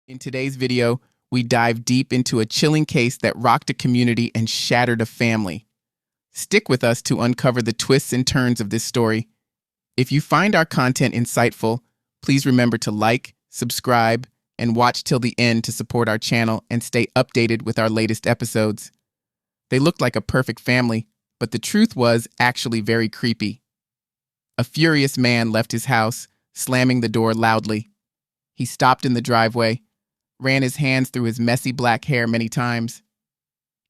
In today's video, we dive deep into a chilling case that rocked a community and shattered a family. Stick with us to uncover the twists and turns of this story. If you find our content insightful, please remember to like, subscribe, and watch till the end to support our channel and stay updated with our latest episodes. They looked like a perfect family, but the truth was actually very creepy. A furious man left his house, slamming the door loudly. He stopped in the driveway, ran his hands through his messy black hair many times.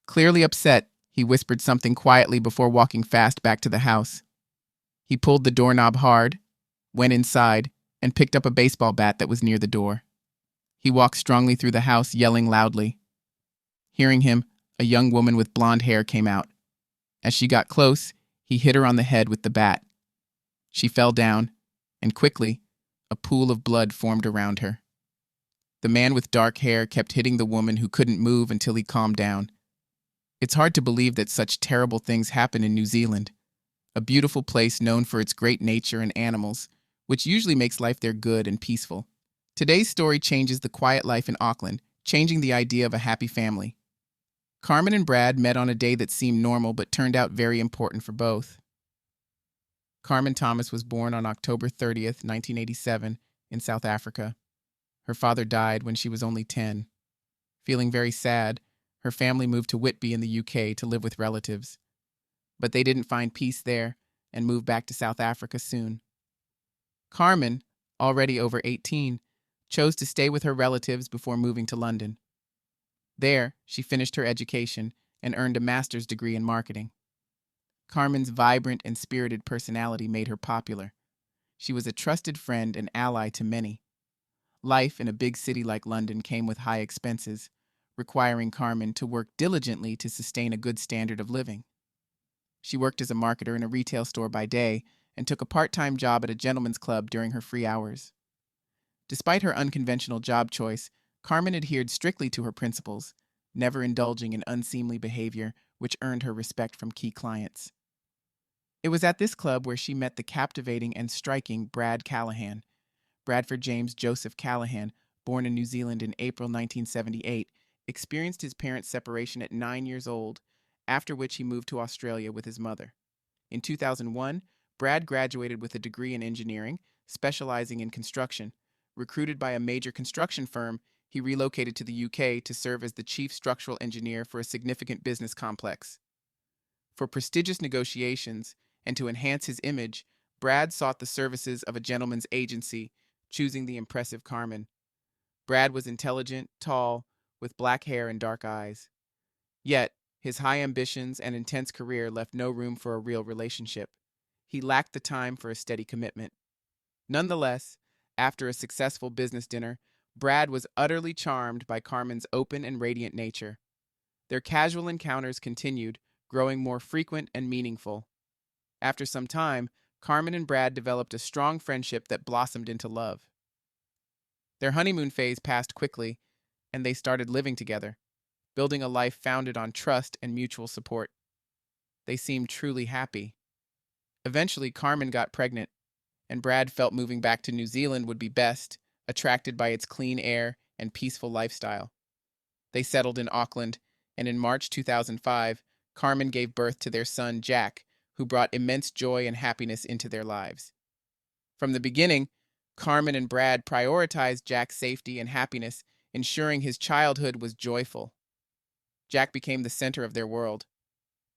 Clearly upset, he whispered something quietly before walking fast back to the house. He pulled the doorknob hard, went inside, and picked up a baseball bat that was near the door. He walked strongly through the house, yelling loudly. Hearing him, a young woman with blonde hair came out. As she got close, he hit her on the head with the bat. She fell down, and quickly, a pool of blood formed around her. The man with dark hair kept hitting the woman who couldn't move until he calmed down. It's hard to believe that such terrible things happen in New Zealand, a beautiful place known for its great nature and animals, which usually makes life there good and peaceful. Today's story changes the quiet life in Auckland, changing the idea of a happy family. Carmen and Brad met on a day that seemed normal but turned out very important for both. Carmen Thomas was born on October 30th, 1987, in South Africa. Her father died when she was only 10. Feeling very sad, her family moved to Whitby in the UK to live with relatives. But they didn't find peace there and moved back to South Africa soon. Carmen, already over 18, chose to stay with her relatives before moving to London. There, she finished her education and earned a master's degree in marketing. Carmen's vibrant and spirited personality made her popular. She was a trusted friend and ally to many. Life in a big city like London came with high expenses, requiring Carmen to work diligently to sustain a good standard of living. She worked as a marketer in a retail store by day and took a part-time job at a gentleman's club during her free hours. Despite her unconventional job choice, Carmen adhered strictly to her principles, never indulging in unseemly behavior, which earned her respect from key clients. It was at this club where she met the captivating and striking Brad Callahan. Bradford James Joseph Callahan, born in New Zealand in April 1978, experienced his parents' separation at 9 years old, after which he moved to Australia with his mother. In 2001, Brad graduated with a degree in engineering, specializing in construction. Recruited by a major construction firm, he relocated to the UK to serve as the chief structural engineer for a significant business complex. For prestigious negotiations and to enhance his image, Brad sought the services of a gentleman's agency, choosing the impressive Carmen. Brad was intelligent, tall, with black hair and dark eyes. Yet, his high ambitions and intense career left no room for a real relationship. He lacked the time for a steady commitment. Nonetheless, after a successful business dinner, Brad was utterly charmed by Carmen's open and radiant nature. Their casual encounters continued, growing more frequent and meaningful. After some time, Carmen and Brad developed a strong friendship that blossomed into love. Their honeymoon phase passed quickly, and they started living together, building a life founded on trust and mutual support. They seemed truly happy. Eventually, Carmen got pregnant, and Brad felt moving back to New Zealand would be best, attracted by its clean air and peaceful lifestyle. They settled in Auckland, and in March 2005, Carmen gave birth to their son, Jack, who brought immense joy and happiness into their lives. From the beginning, Carmen and Brad prioritized Jack's safety and happiness, ensuring his childhood was joyful. Jack became the center of their world.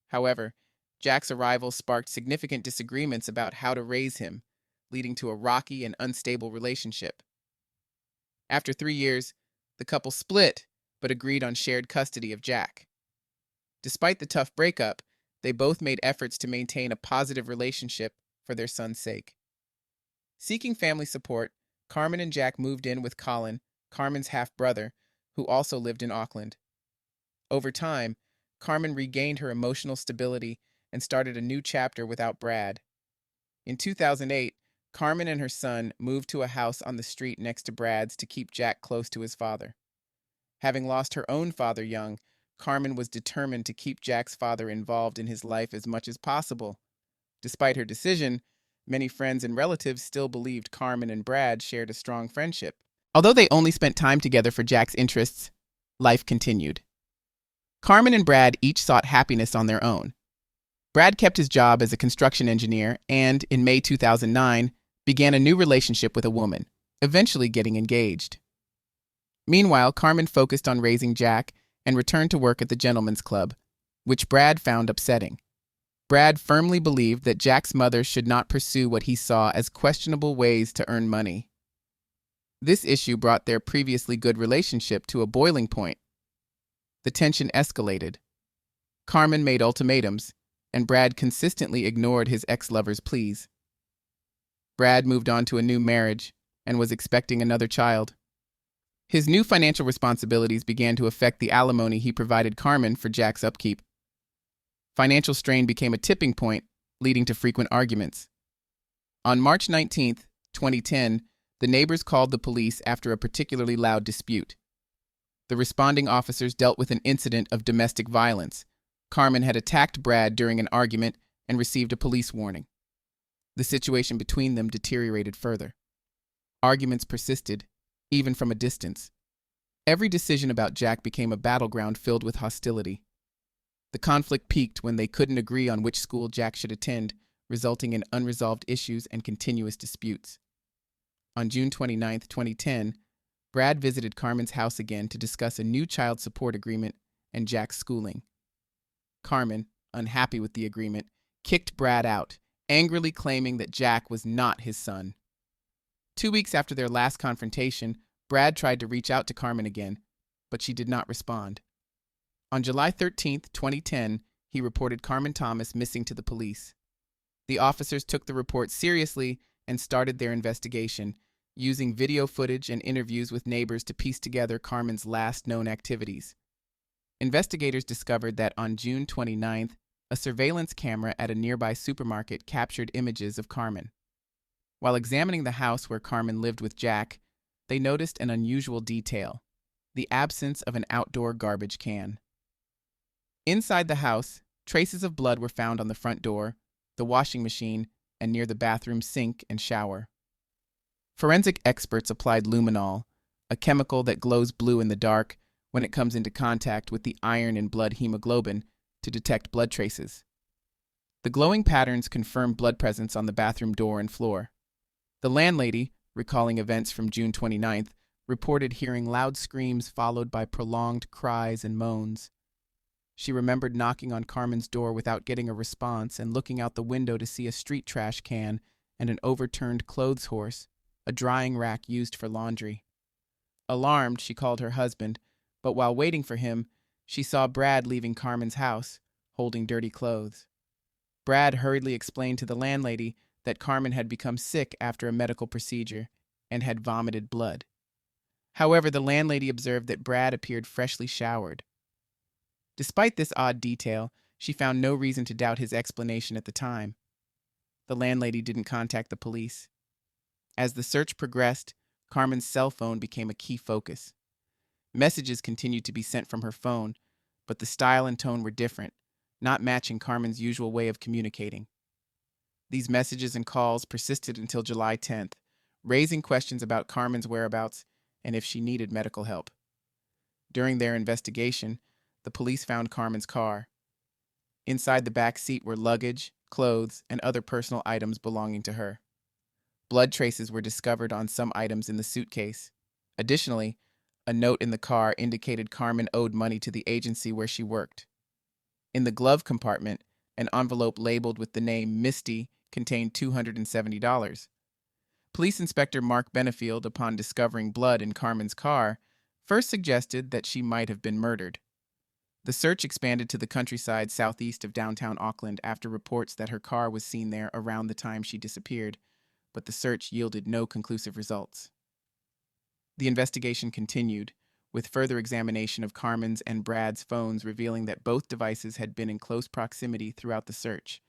However, Jack's arrival sparked significant disagreements about how to raise him, leading to a rocky and unstable relationship. After 3 years, the couple split, but agreed on shared custody of Jack. Despite the tough breakup, they both made efforts to maintain a positive relationship for their son's sake. Seeking family support, Carmen and Jack moved in with Colin, Carmen's half-brother, who also lived in Auckland. Over time, Carmen regained her emotional stability and started a new chapter without Brad. In 2008, Carmen and her son moved to a house on the street next to Brad's to keep Jack close to his father. Having lost her own father young, Carmen was determined to keep Jack's father involved in his life as much as possible. Despite her decision, many friends and relatives still believed Carmen and Brad shared a strong friendship. Although they only spent time together for Jack's interests, life continued. Carmen and Brad each sought happiness on their own. Brad kept his job as a construction engineer and, in May 2009, began a new relationship with a woman, eventually getting engaged. Meanwhile, Carmen focused on raising Jack and returned to work at the Gentlemen's Club, which Brad found upsetting. Brad firmly believed that Jack's mother should not pursue what he saw as questionable ways to earn money. This issue brought their previously good relationship to a boiling point. The tension escalated. Carmen made ultimatums, and Brad consistently ignored his ex-lover's pleas. Brad moved on to a new marriage and was expecting another child. His new financial responsibilities began to affect the alimony he provided Carmen for Jack's upkeep. Financial strain became a tipping point, leading to frequent arguments. On March 19, 2010, the neighbors called the police after a particularly loud dispute. The responding officers dealt with an incident of domestic violence. Carmen had attacked Brad during an argument and received a police warning. The situation between them deteriorated further. Arguments persisted, even from a distance. Every decision about Jack became a battleground filled with hostility. The conflict peaked when they couldn't agree on which school Jack should attend, resulting in unresolved issues and continuous disputes. On June 29, 2010, Brad visited Carmen's house again to discuss a new child support agreement and Jack's schooling. Carmen, unhappy with the agreement, kicked Brad out, angrily claiming that Jack was not his son. 2 weeks after their last confrontation, Brad tried to reach out to Carmen again, but she did not respond. On July 13, 2010, he reported Carmen Thomas missing to the police. The officers took the report seriously and started their investigation, using video footage and interviews with neighbors to piece together Carmen's last known activities. Investigators discovered that on June 29th, a surveillance camera at a nearby supermarket captured images of Carmen. While examining the house where Carmen lived with Jack, they noticed an unusual detail: the absence of an outdoor garbage can. Inside the house, traces of blood were found on the front door, the washing machine, and near the bathroom sink and shower. Forensic experts applied luminol, a chemical that glows blue in the dark when it comes into contact with the iron in blood hemoglobin, to detect blood traces. The glowing patterns confirmed blood presence on the bathroom door and floor. The landlady, recalling events from June 29th, reported hearing loud screams followed by prolonged cries and moans. She remembered knocking on Carmen's door without getting a response and looking out the window to see a street trash can and an overturned clothes horse, a drying rack used for laundry. Alarmed, she called her husband, but while waiting for him, she saw Brad leaving Carmen's house, holding dirty clothes. Brad hurriedly explained to the landlady that Carmen had become sick after a medical procedure and had vomited blood. However, the landlady observed that Brad appeared freshly showered. Despite this odd detail, she found no reason to doubt his explanation at the time. The landlady didn't contact the police. As the search progressed, Carmen's cell phone became a key focus. Messages continued to be sent from her phone, but the style and tone were different, not matching Carmen's usual way of communicating. These messages and calls persisted until July 10th, raising questions about Carmen's whereabouts and if she needed medical help. During their investigation, the police found Carmen's car. Inside the back seat were luggage, clothes, and other personal items belonging to her. Blood traces were discovered on some items in the suitcase. Additionally, a note in the car indicated Carmen owed money to the agency where she worked. In the glove compartment, an envelope labeled with the name Misty contained $270. Police Inspector Mark Benefield, upon discovering blood in Carmen's car, first suggested that she might have been murdered. The search expanded to the countryside southeast of downtown Auckland after reports that her car was seen there around the time she disappeared, but the search yielded no conclusive results. The investigation continued, with further examination of Carmen's and Brad's phones revealing that both devices had been in close proximity throughout the search.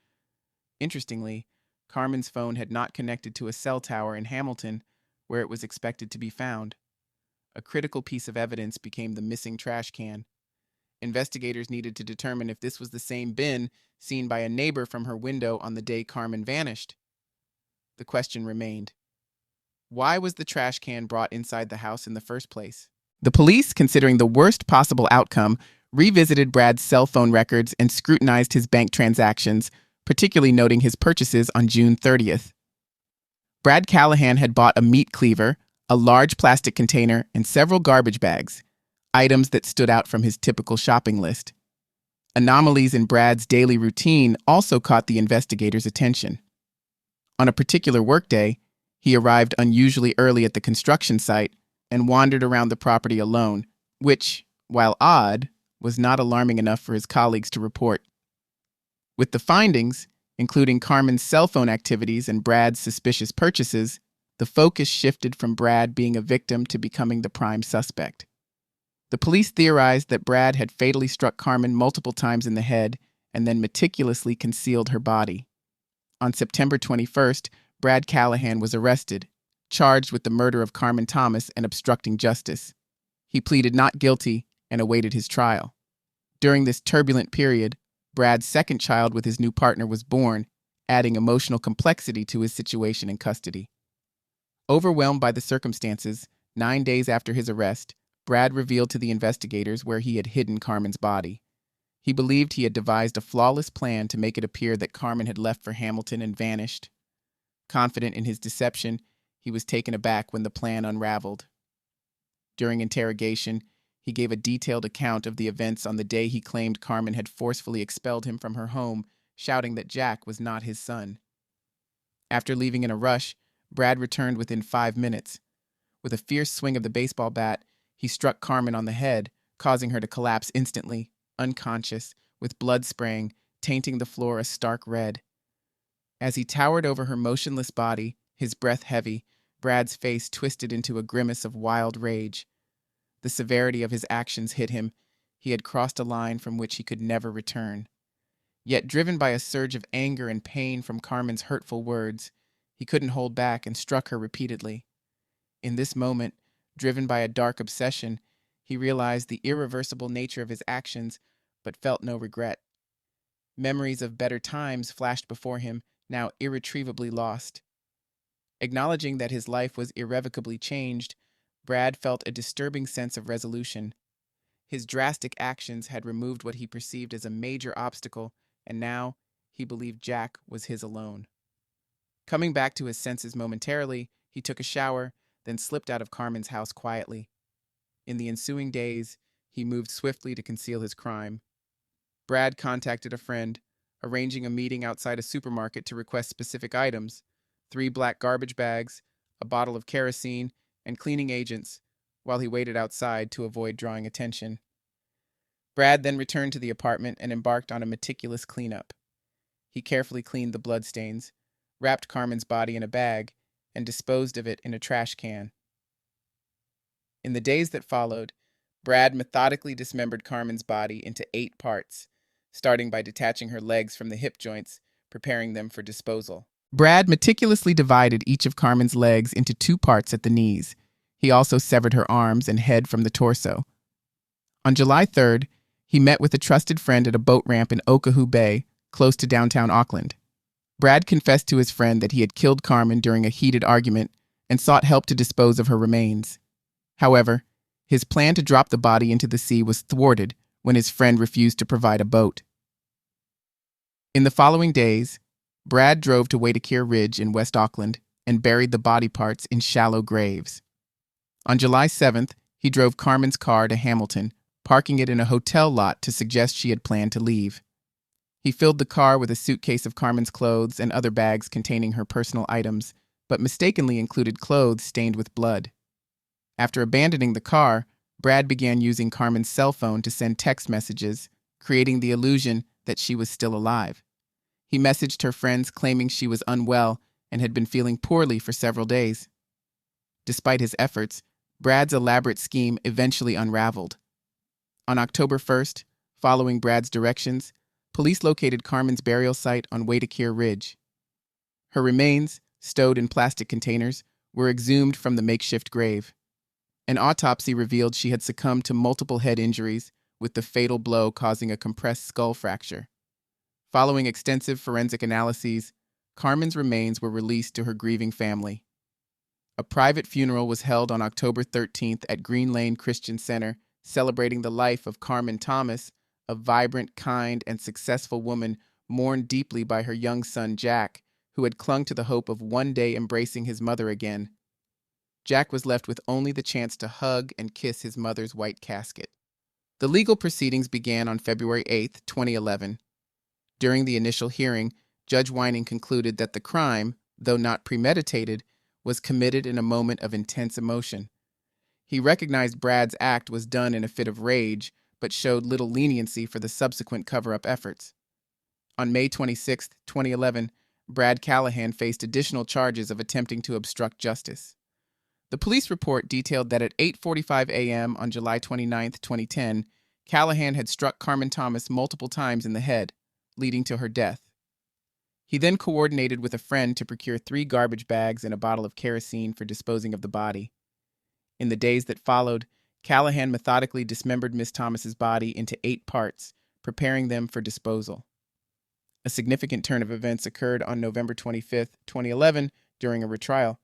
Interestingly, Carmen's phone had not connected to a cell tower in Hamilton, where it was expected to be found. A critical piece of evidence became the missing trash can. Investigators needed to determine if this was the same bin seen by a neighbor from her window on the day Carmen vanished. The question remained: Why was the trash can brought inside the house in the first place? The police, considering the worst possible outcome, revisited Brad's cell phone records and scrutinized his bank transactions, particularly noting his purchases on June 30th. Brad Callahan had bought a meat cleaver, a large plastic container, and several garbage bags, items that stood out from his typical shopping list. Anomalies in Brad's daily routine also caught the investigators' attention. On a particular workday, he arrived unusually early at the construction site and wandered around the property alone, which, while odd, was not alarming enough for his colleagues to report. With the findings, including Carmen's cell phone activities and Brad's suspicious purchases, the focus shifted from Brad being a victim to becoming the prime suspect. The police theorized that Brad had fatally struck Carmen multiple times in the head and then meticulously concealed her body. On September 21st, Brad Callahan was arrested, charged with the murder of Carmen Thomas and obstructing justice. He pleaded not guilty and awaited his trial. During this turbulent period, Brad's second child with his new partner was born, adding emotional complexity to his situation in custody. Overwhelmed by the circumstances, 9 days after his arrest, Brad revealed to the investigators where he had hidden Carmen's body. He believed he had devised a flawless plan to make it appear that Carmen had left for Hamilton and vanished. Confident in his deception, he was taken aback when the plan unraveled. During interrogation, he gave a detailed account of the events on the day he claimed Carmen had forcefully expelled him from her home, shouting that Jack was not his son. After leaving in a rush, Brad returned within 5 minutes. With a fierce swing of the baseball bat, he struck Carmen on the head, causing her to collapse instantly, unconscious, with blood spraying, tainting the floor a stark red. As he towered over her motionless body, his breath heavy, Brad's face twisted into a grimace of wild rage. The severity of his actions hit him. He had crossed a line from which he could never return. Yet, driven by a surge of anger and pain from Carmen's hurtful words, he couldn't hold back and struck her repeatedly. In this moment, driven by a dark obsession, he realized the irreversible nature of his actions, but felt no regret. Memories of better times flashed before him, now irretrievably lost. Acknowledging that his life was irrevocably changed, Brad felt a disturbing sense of resolution. His drastic actions had removed what he perceived as a major obstacle, and now he believed Jack was his alone. Coming back to his senses momentarily, he took a shower, then slipped out of Carmen's house quietly. In the ensuing days, he moved swiftly to conceal his crime. Brad contacted a friend, arranging a meeting outside a supermarket to request specific items: 3 black garbage bags, a bottle of kerosene, and cleaning agents, while he waited outside to avoid drawing attention. Brad then returned to the apartment and embarked on a meticulous cleanup. He carefully cleaned the bloodstains, wrapped Carmen's body in a bag, and disposed of it in a trash can. In the days that followed, Brad methodically dismembered Carmen's body into 8 parts, starting by detaching her legs from the hip joints, preparing them for disposal. Brad meticulously divided each of Carmen's legs into 2 parts at the knees. He also severed her arms and head from the torso. On July 3rd, he met with a trusted friend at a boat ramp in Oahu Bay, close to downtown Auckland. Brad confessed to his friend that he had killed Carmen during a heated argument and sought help to dispose of her remains. However, his plan to drop the body into the sea was thwarted when his friend refused to provide a boat. In the following days, Brad drove to Waitakere Ridge in West Auckland and buried the body parts in shallow graves. On July 7th, he drove Carmen's car to Hamilton, parking it in a hotel lot to suggest she had planned to leave. He filled the car with a suitcase of Carmen's clothes and other bags containing her personal items, but mistakenly included clothes stained with blood. After abandoning the car, Brad began using Carmen's cell phone to send text messages, creating the illusion that she was still alive. He messaged her friends claiming she was unwell and had been feeling poorly for several days. Despite his efforts, Brad's elaborate scheme eventually unraveled. On October 1st, following Brad's directions, police located Carmen's burial site on Waitakere Ridge. Her remains, stowed in plastic containers, were exhumed from the makeshift grave. An autopsy revealed she had succumbed to multiple head injuries, with the fatal blow causing a compressed skull fracture. Following extensive forensic analyses, Carmen's remains were released to her grieving family. A private funeral was held on October 13th at Green Lane Christian Center, celebrating the life of Carmen Thomas, a vibrant, kind, and successful woman mourned deeply by her young son Jack, who had clung to the hope of one day embracing his mother again. Jack was left with only the chance to hug and kiss his mother's white casket. The legal proceedings began on February 8, 2011. During the initial hearing, Judge Whining concluded that the crime, though not premeditated, was committed in a moment of intense emotion. He recognized Brad's act was done in a fit of rage, but showed little leniency for the subsequent cover-up efforts. On May 26, 2011, Brad Callahan faced additional charges of attempting to obstruct justice. The police report detailed that at 8:45 a.m. on July 29, 2010, Callahan had struck Carmen Thomas multiple times in the head, leading to her death. He then coordinated with a friend to procure 3 garbage bags and a bottle of kerosene for disposing of the body. In the days that followed, Callahan methodically dismembered Miss Thomas's body into 8 parts, preparing them for disposal. A significant turn of events occurred on November 25, 2011, during a retrial.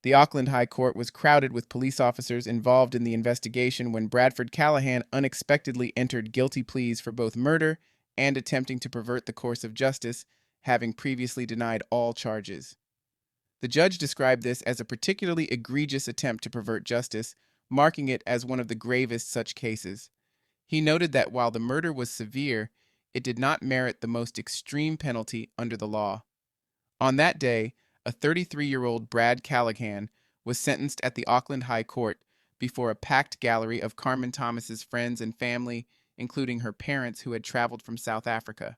The Auckland High Court was crowded with police officers involved in the investigation when Bradford Callahan unexpectedly entered guilty pleas for both murder and attempting to pervert the course of justice, having previously denied all charges. The judge described this as a particularly egregious attempt to pervert justice, marking it as one of the gravest such cases. He noted that while the murder was severe, it did not merit the most extreme penalty under the law. On that day, a 33-year-old Brad Callahan was sentenced at the Auckland High Court before a packed gallery of Carmen Thomas's friends and family, including her parents who had traveled from South Africa.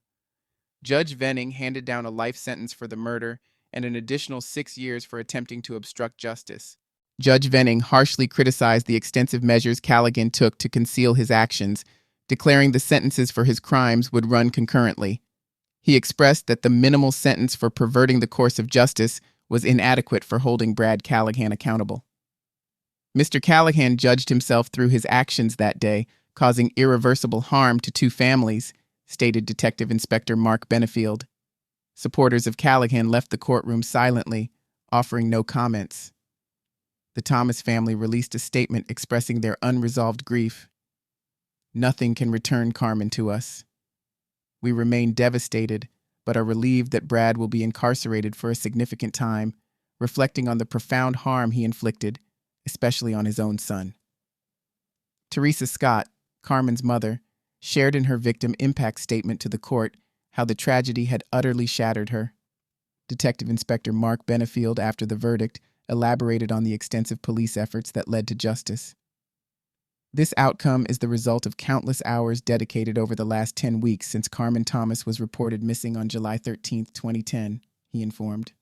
Judge Venning handed down a life sentence for the murder and an additional 6 years for attempting to obstruct justice. Judge Venning harshly criticized the extensive measures Callahan took to conceal his actions, declaring the sentences for his crimes would run concurrently. He expressed that the minimal sentence for perverting the course of justice was inadequate for holding Brad Callahan accountable. Mr. Callahan judged himself through his actions that day, causing irreversible harm to 2 families, stated Detective Inspector Mark Benefield. Supporters of Callahan left the courtroom silently, offering no comments. The Thomas family released a statement expressing their unresolved grief. "Nothing can return Carmen to us. We remain devastated, but are relieved that Brad will be incarcerated for a significant time, reflecting on the profound harm he inflicted, especially on his own son." Teresa Scott, Carmen's mother, shared in her victim impact statement to the court how the tragedy had utterly shattered her. Detective Inspector Mark Benefield, after the verdict, elaborated on the extensive police efforts that led to justice. "This outcome is the result of countless hours dedicated over the last 10 weeks since Carmen Thomas was reported missing on July 13, 2010, he informed.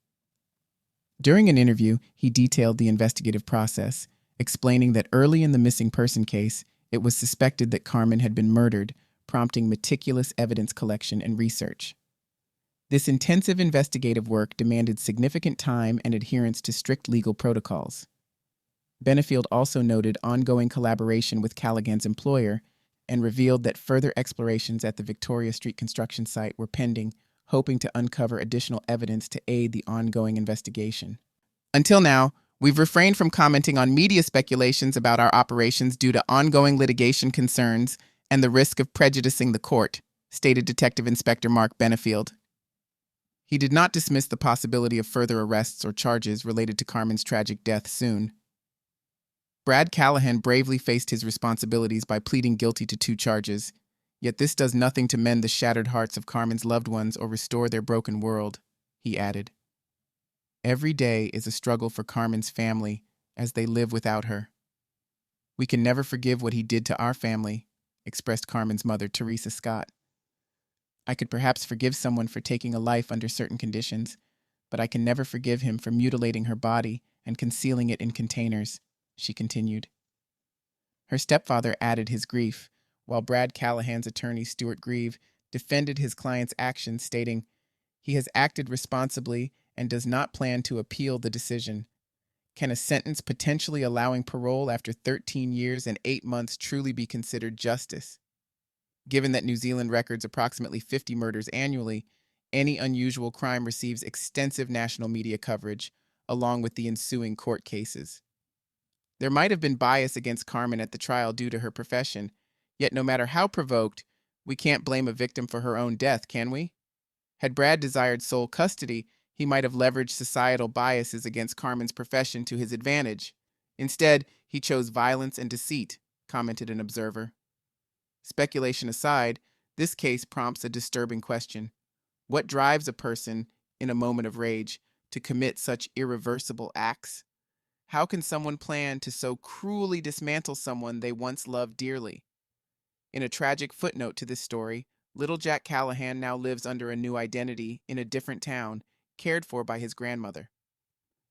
During an interview, he detailed the investigative process, explaining that early in the missing person case, it was suspected that Carmen had been murdered, prompting meticulous evidence collection and research. This intensive investigative work demanded significant time and adherence to strict legal protocols. Benefield also noted ongoing collaboration with Callahan's employer and revealed that further explorations at the Victoria Street construction site were pending, hoping to uncover additional evidence to aid the ongoing investigation. Until now, we've refrained from commenting on media speculations about our operations due to ongoing litigation concerns and the risk of prejudicing the court, stated Detective Inspector Mark Benefield. He did not dismiss the possibility of further arrests or charges related to Carmen's tragic death soon. Brad Callahan bravely faced his responsibilities by pleading guilty to 2 charges, yet this does nothing to mend the shattered hearts of Carmen's loved ones or restore their broken world, he added. Every day is a struggle for Carmen's family as they live without her. We can never forgive what he did to our family, expressed Carmen's mother, Teresa Scott. I could perhaps forgive someone for taking a life under certain conditions, but I can never forgive him for mutilating her body and concealing it in containers, she continued. Her stepfather added his grief, while Brad Callahan's attorney, Stuart Grieve, defended his client's actions, stating, "He has acted responsibly and does not plan to appeal the decision. Can a sentence potentially allowing parole after 13 years and 8 months truly be considered justice? Given that New Zealand records approximately 50 murders annually, any unusual crime receives extensive national media coverage, along with the ensuing court cases. There might have been bias against Carmen at the trial due to her profession, yet no matter how provoked, we can't blame a victim for her own death, can we? Had Brad desired sole custody, he might have leveraged societal biases against Carmen's profession to his advantage. Instead, he chose violence and deceit, commented an observer. Speculation aside, this case prompts a disturbing question. What drives a person, in a moment of rage, to commit such irreversible acts? How can someone plan to so cruelly dismantle someone they once loved dearly? In a tragic footnote to this story, little Jack Callahan now lives under a new identity in a different town, cared for by his grandmother.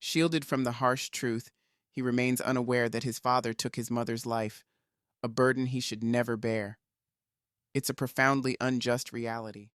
Shielded from the harsh truth, he remains unaware that his father took his mother's life, a burden he should never bear. It's a profoundly unjust reality.